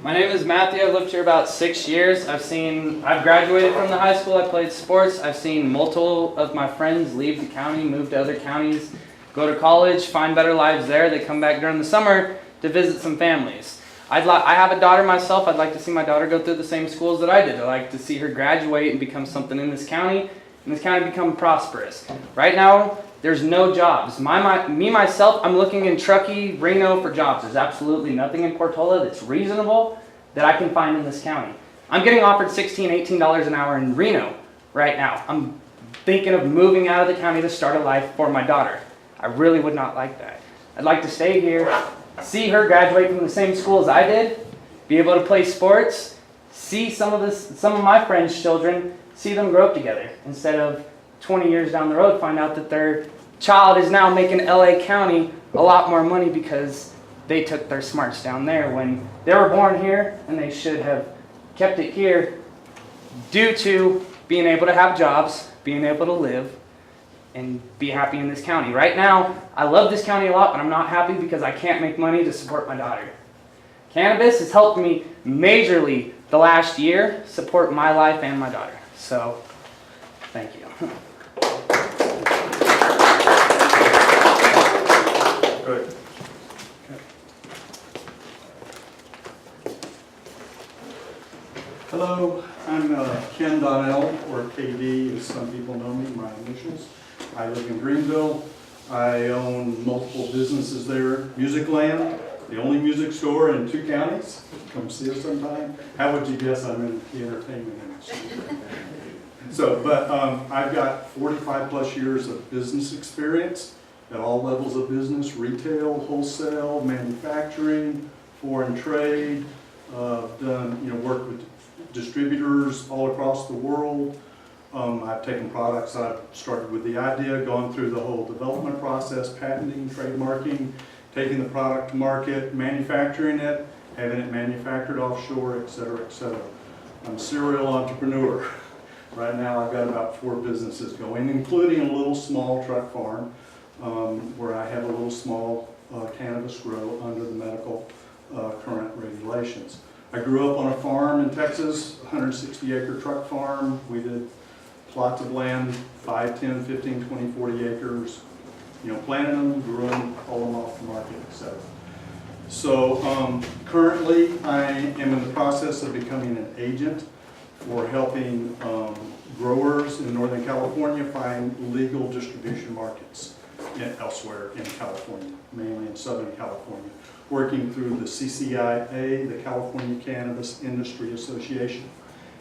My name is Matthew. I've lived here about 6 years. I've graduated from the high school. I played sports. I've seen multiple of my friends leave the county, move to other counties, go to college, find better lives there. They come back during the summer to visit some families. I have a daughter myself. I'd like to see my daughter go through the same schools that I did. I'd like to see her graduate and become something in this county, and this county become prosperous. Right now, there's no jobs. Myself, I'm looking in Truckee, Reno for jobs. There's absolutely nothing in Portola that's reasonable that I can find in this county. I'm getting offered $16, $18 an hour in Reno right now. I'm thinking of moving out of the county to start a life for my daughter. I really would not like that. I'd like to stay here, see her graduate from the same school as I did, be able to play sports, see some of my friends' children, see them grow up together, instead of 20 years down the road find out that their child is now making LA County a lot more money because they took their smarts down there when they were born here, and they should have kept it here due to being able to have jobs, being able to live, and be happy in this county. Right now, I love this county a lot, but I'm not happy because I can't make money to support my daughter. Cannabis has helped me majorly the last year support my life and my daughter. So, thank you. Good. Hello, I'm Ken Donnell, or KD as some people know me, my initials. I live in Greenville. I own multiple businesses there. Musicland, the only music store in 2 counties. Come see us sometime. How would you guess I'm in the entertainment industry? I've got 45 plus years of business experience at all levels of business: retail, wholesale, manufacturing, foreign trade. Done, worked with distributors all across the world. I've taken products, I've started with the idea, gone through the whole development process, patenting, trademarking, taking the product to market, manufacturing it, having it manufactured offshore, et cetera, et cetera. I'm a serial entrepreneur. Right now I've got about 4 businesses going, including a little small truck farm where I have a little small cannabis grow under the medical current regulations. I grew up on a farm in Texas, 160-acre truck farm. We did plots of land, 5, 10, 15, 20, 40 acres. Planted them, grew them, pulled them off the market, etc. So currently I am in the process of becoming an agent for helping growers in Northern California find legal distribution markets elsewhere in California, mainly in Southern California, working through the CCIA, the California Cannabis Industry Association.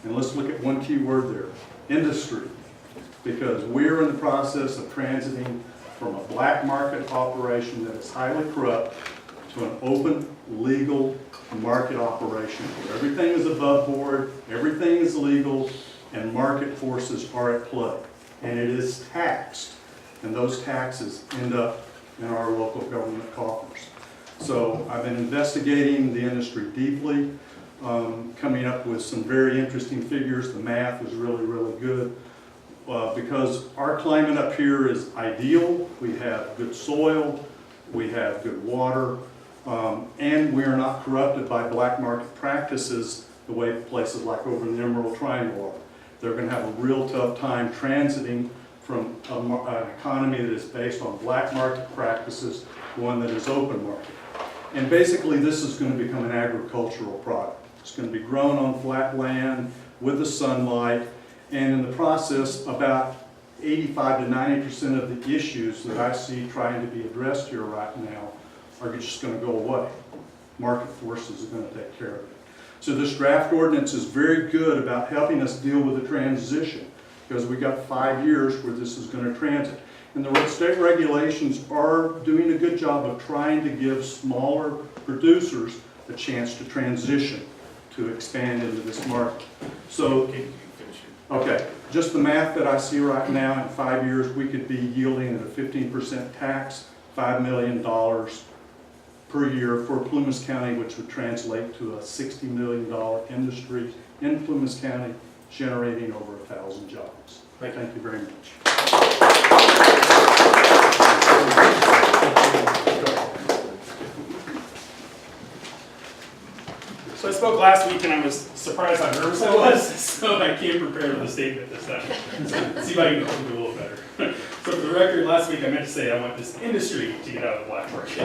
And let's look at one key word there, industry, because we're in the process of transiting from a black market operation that is highly corrupt to an open, legal market operation where everything is above board, everything is legal, and market forces are at play. And it is taxed, and those taxes end up in our local government coffers. So I've been investigating the industry deeply, coming up with some very interesting figures. The math is really, really good because our climate up here is ideal. We have good soil, we have good water, and we are not corrupted by black market practices the way places like over in the Emerald Triangle are. They're going to have a real tough time transiting from an economy that is based on black market practices to one that is open market. And basically this is going to become an agricultural product. It's going to be grown on flat land with the sunlight, and in the process about 85 to 90% of the issues that I see trying to be addressed here right now are just going to go away. Market forces are going to take care of it. So this draft ordinance is very good about helping us deal with the transition, because we got 5 years where this is going to transit. And the state regulations are doing a good job of trying to give smaller producers a chance to transition, to expand into this market. So, okay, just the math that I see right now, in 5 years we could be yielding at a 15% tax, $5 million per year for Plumas County, which would translate to a $60 million industry in Plumas County, generating over 1,000 jobs. Thank you very much. So I spoke last week and I was surprised how nervous I was, so I came prepared with a statement this time. So see if I can help you a little better. So for the record, last week I meant to say I want this industry to get out of the black market.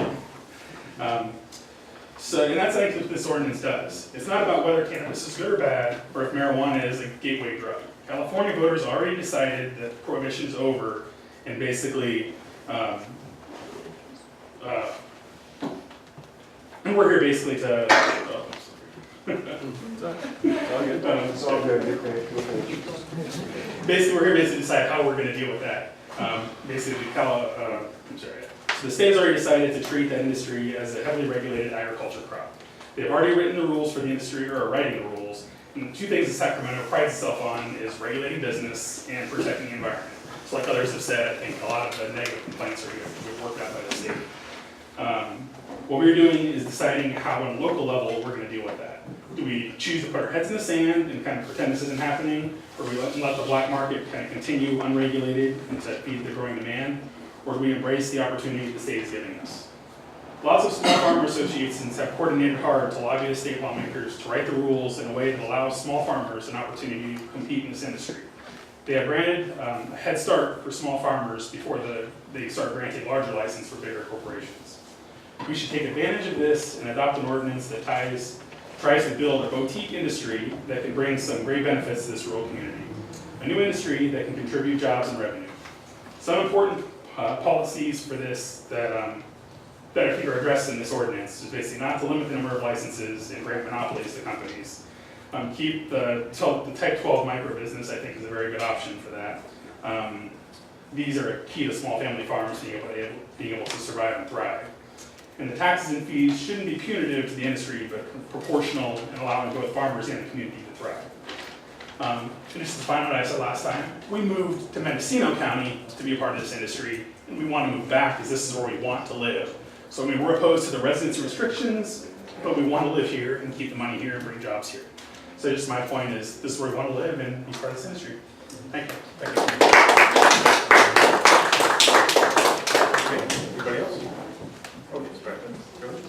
And that's actually what this ordinance does. It's not about whether cannabis is good or bad, or if marijuana is a gateway drug. California voters already decided that prohibition is over, and basically, and we're here basically to, It's all good. basically we're here basically to decide how we're going to deal with that. Basically, so the state has already decided to treat that industry as a heavily regulated agriculture crop. They've already written the rules for the industry, or are writing the rules. And the two things that Sacramento prides itself on is regulating business and protecting the environment. So like others have said, I think a lot of the negative complaints are worked out by the state. What we're doing is deciding how on a local level we're going to deal with that. Do we choose to put our heads in the sand and kind of pretend this isn't happening? Or we let the black market kind of continue unregulated and to feed the growing demand? Or do we embrace the opportunity the state is giving us? Lots of small farmer associations have coordinated hard to lobby the state lawmakers to write the rules in a way that allows small farmers an opportunity to compete in this industry. They have granted a head start for small farmers before they start granting larger license for bigger corporations. We should take advantage of this and adopt an ordinance that tries to build a boutique industry that can bring some great benefits to this rural community. A new industry that can contribute jobs and revenue. Some important policies for this that I think are addressed in this ordinance is basically not to limit the number of licenses and grant monopolies to companies. Keep the type 12 micro business, I think, is a very good option for that. These are key to small family farms being able to survive and thrive. And the taxes and fees shouldn't be punitive to the industry, but proportional and allowing both farmers and the community to thrive. And just to find what I said last time, we moved to Mendocino County to be a part of this industry, and we want to move back because this is where we want to live. So I mean, we're opposed to the residency restrictions, but we want to live here and keep the money here and bring jobs here. So just my point is, this is where we want to live and be part of this industry. Thank you. Thank you. Okay, anybody else? Oh, yes, back then. Go ahead.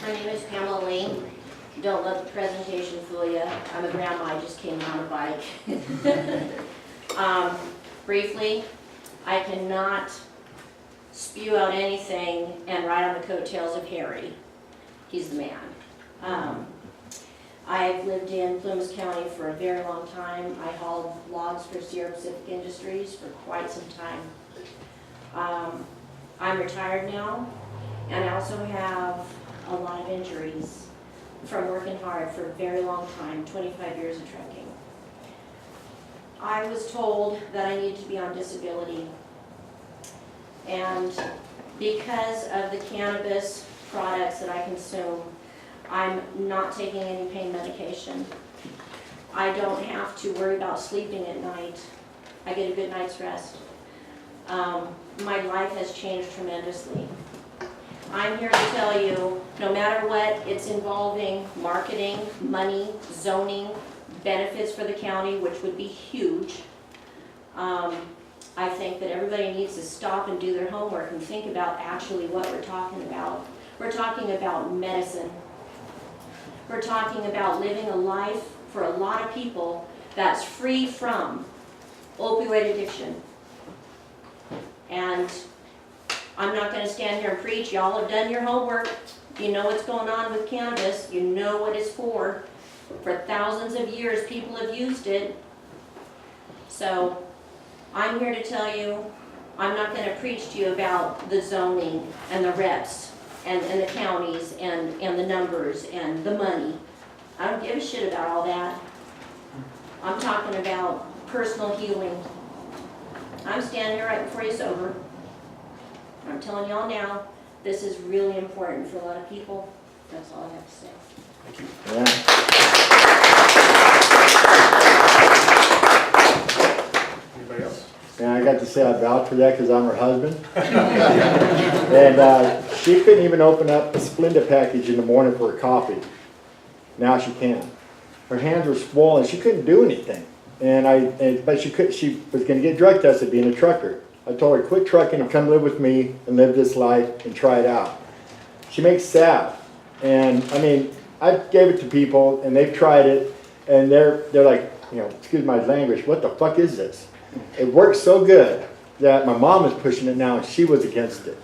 My name is Pamela Lane. Don't let the presentation fool you. I'm a grandma, I just came on a bike. Briefly, I cannot spew out anything and ride on the coattails of Harry. He's the man. I've lived in Plymouth County for a very long time. I hauled logs for Sierra Pacific Industries for quite some time. I'm retired now, and I also have a lot of injuries from working hard for a very long time, 25 years of trucking. I was told that I needed to be on disability, and because of the cannabis products that I consume, I'm not taking any pain medication. I don't have to worry about sleeping at night. I get a good night's rest. My life has changed tremendously. I'm here to tell you, no matter what, it's involving marketing, money, zoning, benefits for the county, which would be huge. I think that everybody needs to stop and do their homework and think about actually what we're talking about. We're talking about medicine. We're talking about living a life for a lot of people that's free from opioid addiction. And I'm not going to stand here and preach. Y'all have done your homework. You know what's going on with cannabis. You know what it's for. For thousands of years, people have used it. So I'm here to tell you, I'm not going to preach to you about the zoning and the reps and the counties and the numbers and the money. I don't give a shit about all that. I'm talking about personal healing. I'm standing here right before you sober. I'm telling y'all now, this is really important for a lot of people. That's all I have to say. Thank you. Anybody else? And I got to say I vouch for that because I'm her husband. And she couldn't even open up a Splenda package in the morning for a coffee. Now she can. Her hands were swollen. She couldn't do anything. But she was going to get drug tested being a trucker. I told her, quit trucking and come live with me and live this life and try it out. She makes salve. And I mean, I gave it to people and they've tried it and they're like, you know, excuse my language, what the fuck is this? It works so good that my mom is pushing it now and she was against it.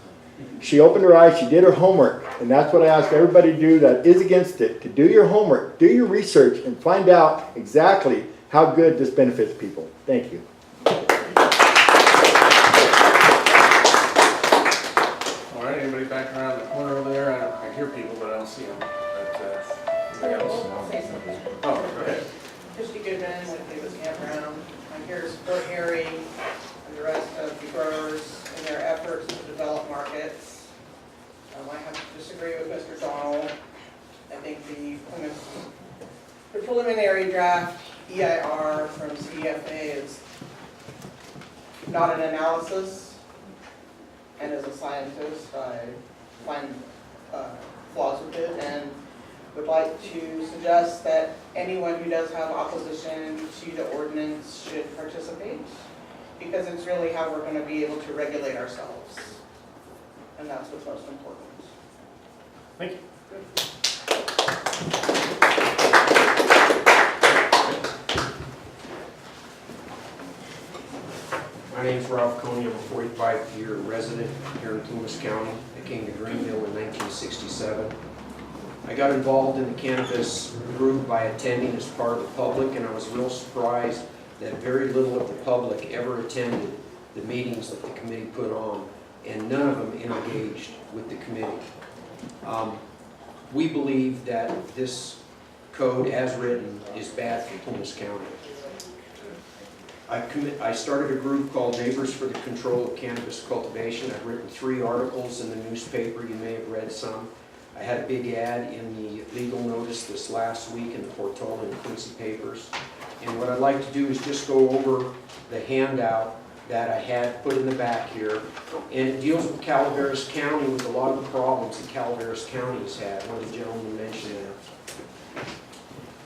She opened her eyes, she did her homework, and that's what I ask everybody to do that is against it, to do your homework, do your research, and find out exactly how good this benefits people. Thank you. All right, anybody back around the corner over there? I hear people, but I don't see them. But, anybody else? Oh, go ahead. Christy Goodman with Davis Campground. I'm here to support Harry and the rest of the growers in their efforts to develop markets. I have to disagree with Mr. Donald. I think the preliminary draft EIR from CFA is not an analysis, and as a scientist, I find flaws with it, and would like to suggest that anyone who does have opposition to the ordinance should participate, because it's really how we're going to be able to regulate ourselves, and that's what's most important. Thank you. My name's Ralph Coney. I'm a 45-year resident here in Plumas County. I came to Greenville in 1967. I got involved in the cannabis group by attending as part of the public, and I was real surprised that very little of the public ever attended the meetings that the committee put on, and none of them engaged with the committee. We believe that this code, as written, is bad for Plumas County. I started a group called Neighbors for the Control of Cannabis Cultivation. I've written 3 articles in the newspaper. You may have read some. I had a big ad in the legal notice this last week in the Portola and Quincy papers. And what I'd like to do is just go over the handout that I had put in the back here. And it deals with Calaveras County, with a lot of the problems that Calaveras County has had. One of the gentlemen mentioned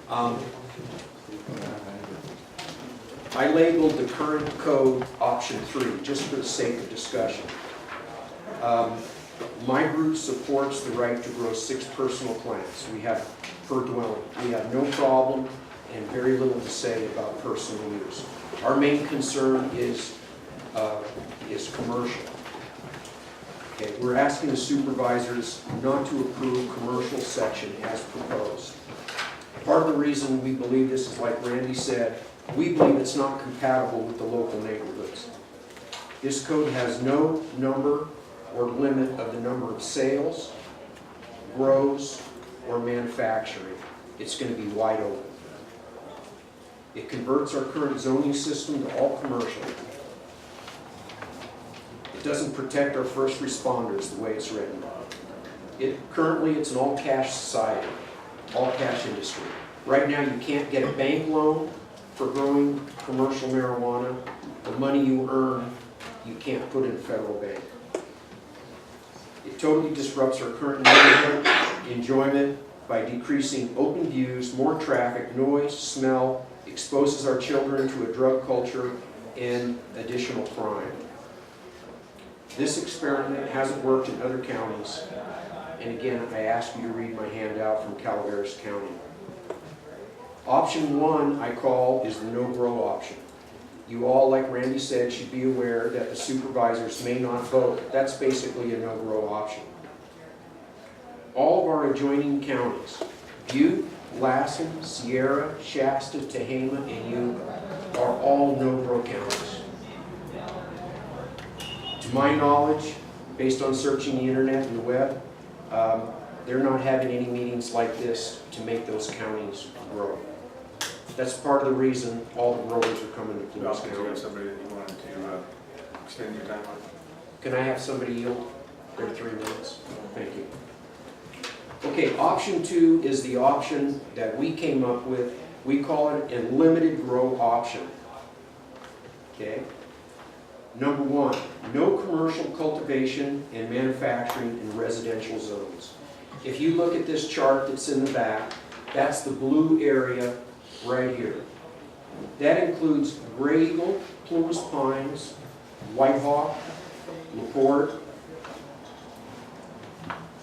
that. I labeled the current code option 3, just for the sake of discussion. My group supports the right to grow 6 personal plants. We have per dwelling. We have no problem and very little to say about personal use. Our main concern is commercial. Okay, we're asking the supervisors not to approve commercial section as proposed. Part of the reason we believe this is, like Randy said, we believe it's not compatible with the local neighborhoods. This code has no number or limit of the number of sales, grows, or manufacturing. It's going to be wide open. It converts our current zoning system to all commercial. It doesn't protect our first responders the way it's written. Currently, it's an all-cash society, all-cash industry. Right now, you can't get a bank loan for growing commercial marijuana. The money you earn, you can't put in a federal bank. It totally disrupts our current neighborhood enjoyment by decreasing open views, more traffic, noise, smell, exposes our children to a drug culture and additional crime. This experiment hasn't worked in other counties, and again, I ask you to read my handout from Calaveras County. Option 1, I call, is the no-grow option. You all, like Randy said, should be aware that the supervisors may not vote. That's basically a no-grow option. All of our adjoining counties, Butte, Lassen, Sierra, Shasta, Tehama, and Yuba, are all no-grow counties. To my knowledge, based on searching the internet and the web, they're not having any meetings like this to make those counties grow. That's part of the reason all the growers are coming to Plumas Do you County. have somebody that you wanted to extend your time on? Can I have somebody yield their 3 minutes? Thank you. Okay, option 2 is the option that we came up with. We call it a limited grow option. Okay? Number 1, no commercial cultivation and manufacturing in residential zones. If you look at this chart that's in the back, that's the blue area right here. That includes Gray Eagle, Plumas Pines, Whitehawk, LaPorte.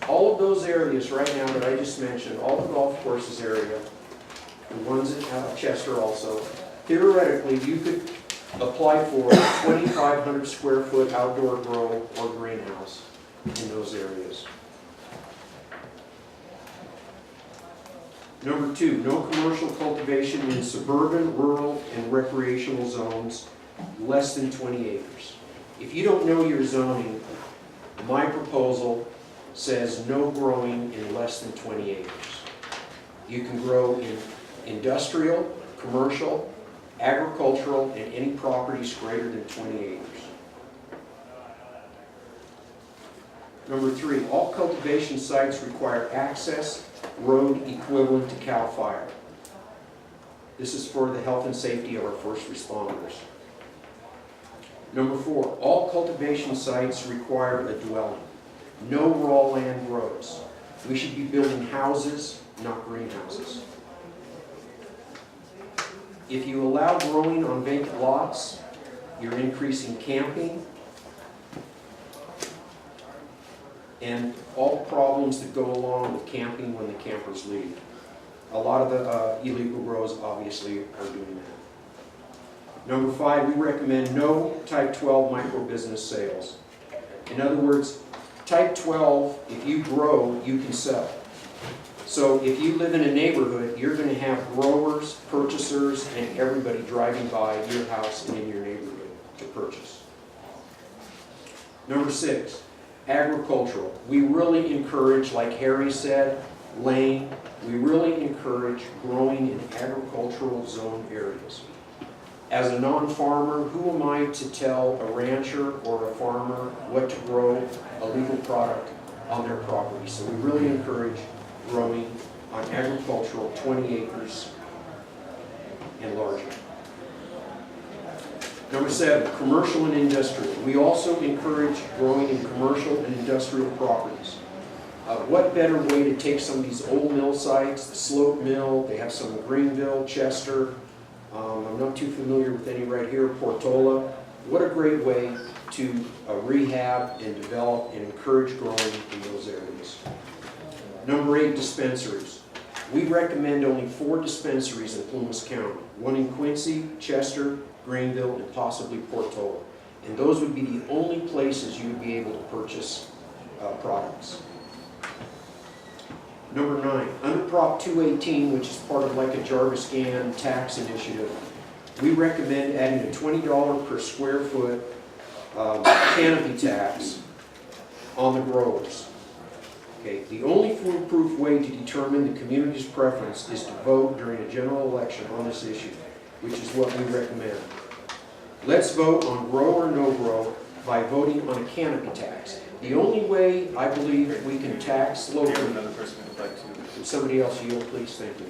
All of those areas right now that I just mentioned, all the golf courses area, the ones in Chester also, theoretically, you could apply for a 2,500 square foot outdoor grow or greenhouse in those areas. Number 2, no commercial cultivation in suburban, rural, and recreational zones less than 20 acres. If you don't know your zoning, my proposal says no growing in less than 20 acres. You can grow in industrial, commercial, agricultural, and any properties greater than 20 acres. Number 3, all cultivation sites require access road equivalent to CAL FIRE. This is for the health and safety of our first responders. Number 4, all cultivation sites require a dwelling. No raw land grows. We should be building houses, not greenhouses. If you allow growing on vacant lots, you're increasing camping and all the problems that go along with camping when the campers leave. A lot of the illegal grows obviously are doing that. Number 5, we recommend no Type 12 micro-business sales. In other words, Type 12, if you grow, you can sell. So if you live in a neighborhood, you're going to have growers, purchasers, and everybody driving by your house and in your neighborhood to purchase. Number 6, agricultural. We really encourage, like Harry said, Lane, we really encourage growing in agricultural zone areas. As a non-farmer, who am I to tell a rancher or a farmer what to grow a legal product on their property? So we really encourage growing on agricultural 20 acres and larger. Number 7, commercial and industrial. We also encourage growing in commercial and industrial properties. What better way to take some of these old mill sites, the Slope Mill, they have some in Greenville, Chester, I'm not too familiar with any right here, Portola. What a great way to rehab and develop and encourage growing in those areas. Number 8, dispensaries. We recommend only 4 dispensaries in Plumas County. 1 in Quincy, Chester, Greenville, and possibly Portola. And those would be the only places you would be able to purchase products. Number 9, under Prop 218, which is part of like a Jarvis-Gann tax initiative, we recommend adding a $20 per square foot canopy tax on the growers. Okay, the only foolproof way to determine the community's preference is to vote during a general election on this issue, which is what we recommend. Let's vote on grow or no grow by voting on a canopy tax. The only way I believe we can tax locally. Another person would like to. Would somebody else yield, please? Thank you.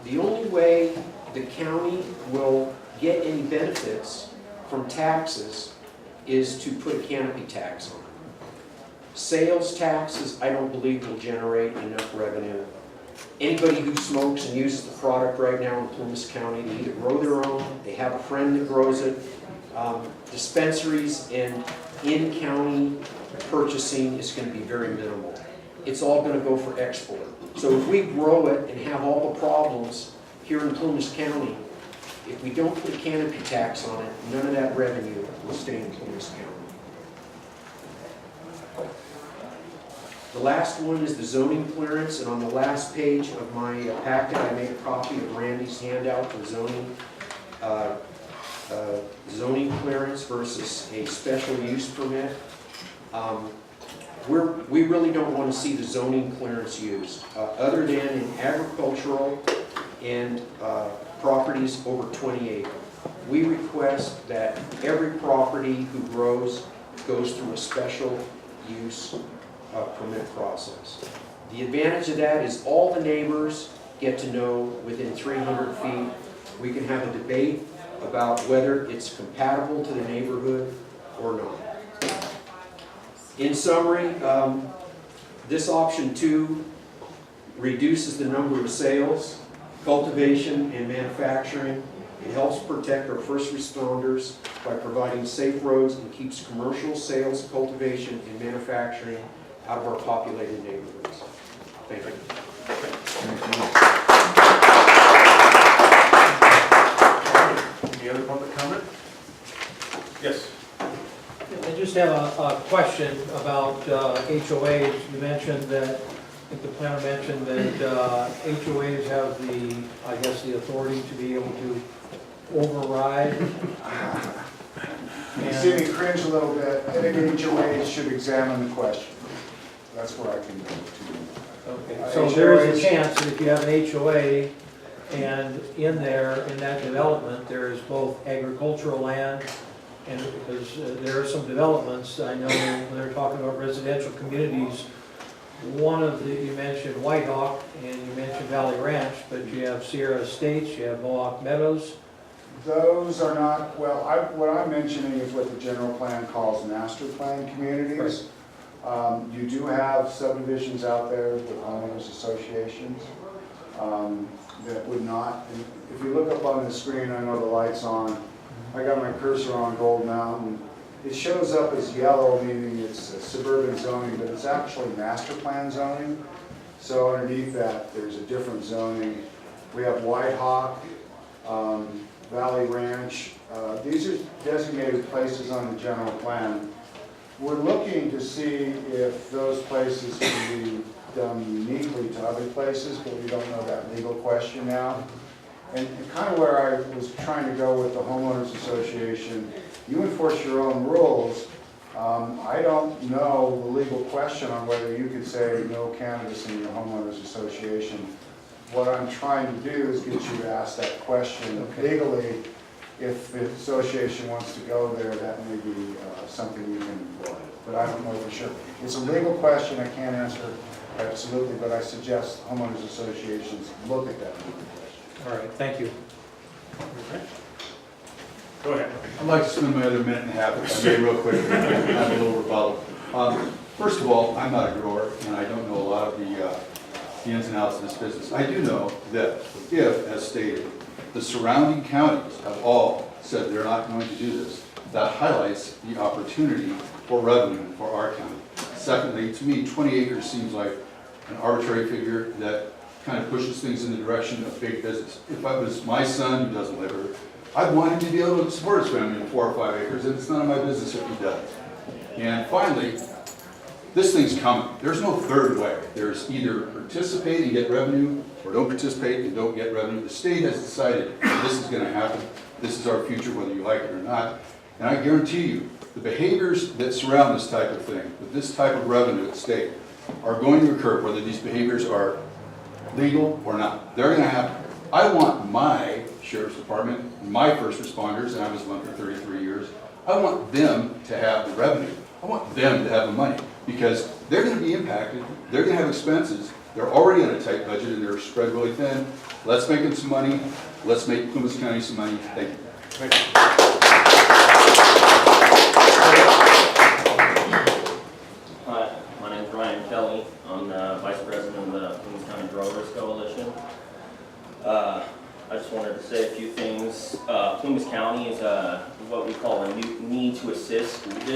The only way the county will get any benefits from taxes is to put a canopy tax on. Sales taxes, I don't believe, will generate enough revenue. Anybody who smokes and uses the product right now in Plumas County, they either grow their own, they have a friend that grows it. Dispensaries and in-county purchasing is going to be very minimal. It's all going to go for export. So if we grow it and have all the problems here in Plumas County, if we don't put a canopy tax on it, none of that revenue will stay in Plumas County. The last one is the zoning clearance, and on the last page of my packet, I made a copy of Randy's handout for zoning clearance versus a special use permit. We really don't want to see the zoning clearance used, other than in agricultural and properties over 20 acres. We request that every property who grows goes through a special use permit process. The advantage of that is all the neighbors get to know within 300 feet. We can have a debate about whether it's compatible to the neighborhood or not. In summary, this option 2 reduces the number of sales, cultivation, and manufacturing. It helps protect our first responders by providing safe roads and keeps commercial sales, cultivation, and manufacturing out of our populated neighborhoods. Thank you. Any other public comment? Yes. I just have a question about HOAs. You mentioned that, I think the planner mentioned that HOAs have the, I guess, the authority to be able to override. You see me cringe a little bit. I think HOAs should examine the question. That's where I can go to. Okay, so there is a chance that if you have an HOA and in there, in that development, there is both agricultural land and because there are some developments, I know when they're talking about residential communities, one of the, you mentioned Whitehawk and you mentioned Valley Ranch, but you have Sierra Estates, you have Mohawk Meadows. Those are not, well, what I'm mentioning is what the general plan calls master plan communities. You do have subdivisions out there with homeowners associations that would not, if you look up on the screen, I know the light's on, I got my cursor on Gold Mountain. It shows up as yellow, meaning it's suburban zoning, but it's actually master plan zoning. So underneath that, there's a different zoning. We have Whitehawk, Valley Ranch. These are designated places on the general plan. We're looking to see if those places can be done uniquely to other places, but we don't know that legal question now. And kind of where I was trying to go with the homeowners association, you enforce your own rules. I don't know the legal question on whether you could say no cannabis in your homeowners association. What I'm trying to do is get you to ask that question legally. If the association wants to go there, that may be something you can employ. But I don't know for sure. It's a legal question, I can't answer absolutely, but I suggest homeowners associations look at that legal question. All right, thank you. Go ahead. I'd like to spend my other minute and a half, if I may, real quick, have a little rebuttal. First of all, I'm not a grower, and I don't know a lot of the ins and outs of this business. I do know that if, as stated, the surrounding counties have all said they're not going to do this, that highlights the opportunity for revenue for our county. Secondly, to me, 20 acres seems like an arbitrary figure that kind of pushes things in the direction of big business. If I was my son, who doesn't live here, I'd want him to be able to support his family in 4 or 5 acres, and it's none of my business if he does. And finally, this thing's coming. There's no third way. There's either participate and get revenue, or don't participate and don't get revenue. The state has decided this is going to happen. This is our future, whether you like it or not. And I guarantee you, the behaviors that surround this type of thing, with this type of revenue at stake, are going to occur, whether these behaviors are legal or not. They're going to happen. I want my sheriff's department, my first responders, and I was one for 33 years, I want them to have the revenue. I want them to have the money because they're going to be impacted. They're going to have expenses. They're already on a tight budget and they're spread really thin. Let's make them some money. Let's make Columbus County some money. Thank you. Thank you. Hi, my name is Ryan Kelly. I'm the Vice President of the Columbus County Growers Coalition. I just wanted to say a few things. Columbus County is what we call a need to assist school district.